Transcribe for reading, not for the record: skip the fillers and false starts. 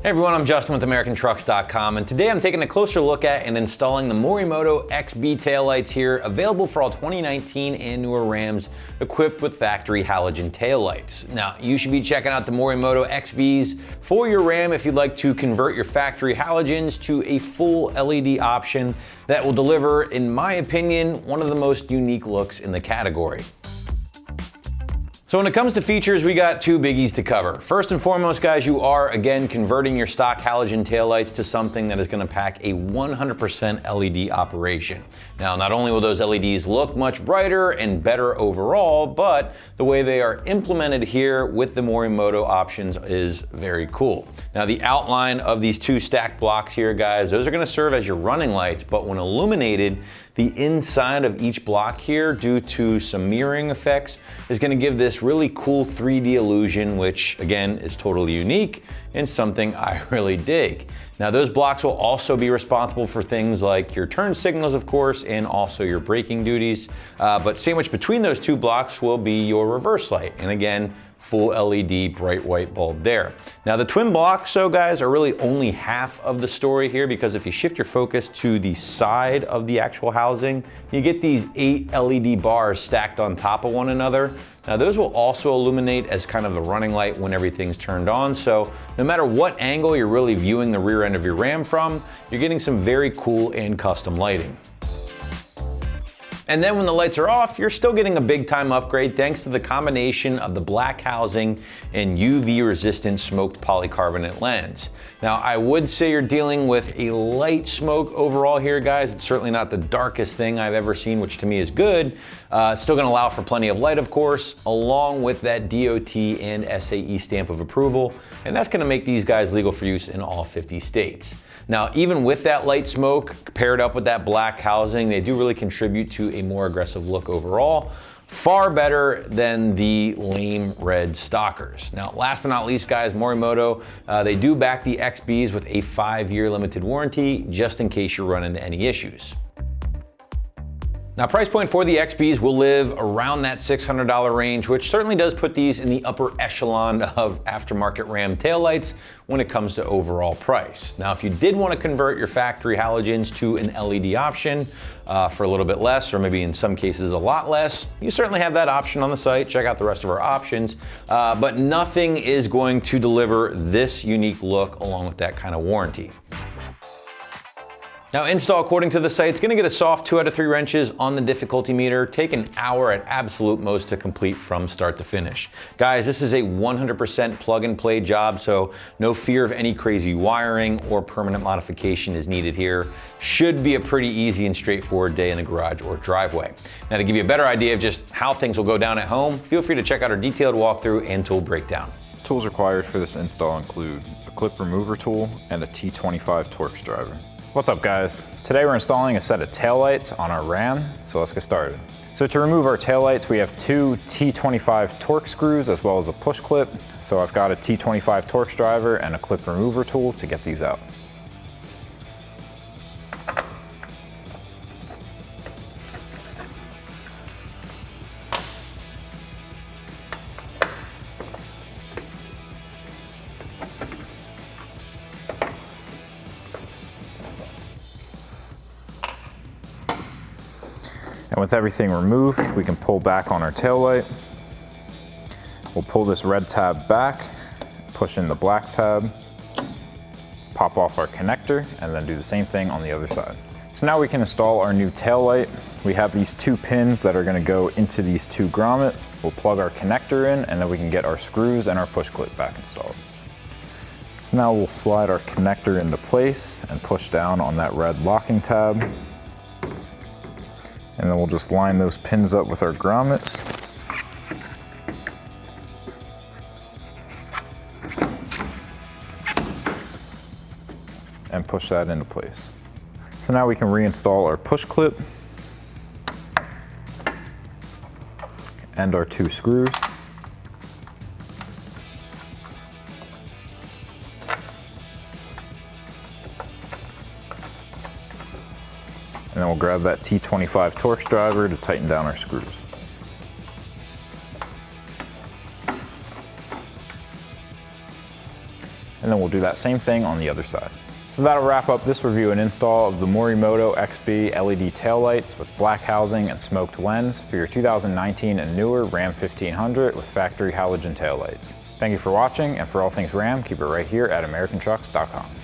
Hey everyone, I'm Justin with AmericanTrucks.com, and today I'm taking a closer look at and installing the Morimoto XB taillights here, available for all 2019 and newer Rams equipped with factory halogen taillights. Now, you should be checking out the Morimoto XBs for your Ram if you'd like to convert your factory halogens to a full LED option that will deliver, in my opinion, one of the most unique looks in the category. So when it comes to features, we got two biggies to cover. First and foremost, guys, you are, again, converting your stock halogen taillights to something that is gonna pack a 100% LED operation. Now, not only will those LEDs look much brighter and better overall, but the way they are implemented here with the Morimoto options is very cool. Now, the outline of these two stacked blocks here, guys, those are gonna serve as your running lights, but when illuminated, the inside of each block here, due to some mirroring effects, is gonna give this really cool 3D illusion, which again is totally unique and something I really dig. Now, those blocks will also be responsible for things like your turn signals, of course, and also your braking duties. But sandwiched between those two blocks will be your reverse light. And again, full LED bright white bulb there. Now, the twin blocks, so guys, are really only half of the story here, because if you shift your focus to the side of the actual housing, you get these 8 LED bars stacked on top of one another. Now, those will also illuminate as kind of the running light when everything's turned on. So no matter what angle you're really viewing the rear end of your Ram from, you're getting some very cool and custom lighting. And then when the lights are off, you're still getting a big time upgrade thanks to the combination of the black housing and UV resistant smoked polycarbonate lens. Now, I would say you're dealing with a light smoke overall here, guys. It's certainly not the darkest thing I've ever seen, which to me is good. Still gonna allow for plenty of light, of course, along with that DOT and SAE stamp of approval. And that's gonna make these guys legal for use in all 50 states. Now, even with that light smoke paired up with that black housing, they do really contribute to a more aggressive look overall. Far better than the lame red stockers. Now, last but not least, guys, Morimoto, they do back the XBs with a 5-year limited warranty, just in case you run into any issues. Now, price point for the XBs will live around that $600 range, which certainly does put these in the upper echelon of aftermarket Ram taillights when it comes to overall price. Now, if you did want to convert your factory halogens to an LED option for a little bit less, or maybe in some cases a lot less, you certainly have that option on the site. Check out the rest of our options, but nothing is going to deliver this unique look along with that kind of warranty. Now, install, according to the site, it's gonna get a soft 2 out of 3 wrenches on the difficulty meter, take an hour at absolute most to complete from start to finish. Guys, this is a 100% plug and play job, so no fear of any crazy wiring or permanent modification is needed here. Should be a pretty easy and straightforward day in the garage or driveway. Now, to give you a better idea of just how things will go down at home, feel free to check out our detailed walkthrough and tool breakdown. Tools required for this install include a clip remover tool and a T25 Torx driver. What's up, guys? Today we're installing a set of taillights on our Ram, so let's get started. So to remove our taillights, we have 2 T25 Torx screws as well as a push clip. So I've got a T25 Torx driver and a clip remover tool to get these out. And with everything removed, we can pull back on our taillight. We'll pull this red tab back, push in the black tab, pop off our connector, and then do the same thing on the other side. So now we can install our new taillight. We have these 2 pins that are gonna go into these 2 grommets. We'll plug our connector in, and then we can get our screws and our push clip back installed. So now we'll slide our connector into place and push down on that red locking tab. And then we'll just line those pins up with our grommets. And push that into place. So now we can reinstall our push clip and our 2 screws. And then we'll grab that T25 Torx driver to tighten down our screws. and then we'll do that same thing on the other side. So that'll wrap up this review and install of the Morimoto XB LED taillights with black housing and smoked lens for your 2019 and newer Ram 1500 with factory halogen taillights. Thank you for watching, and for all things Ram, keep it right here at AmericanTrucks.com.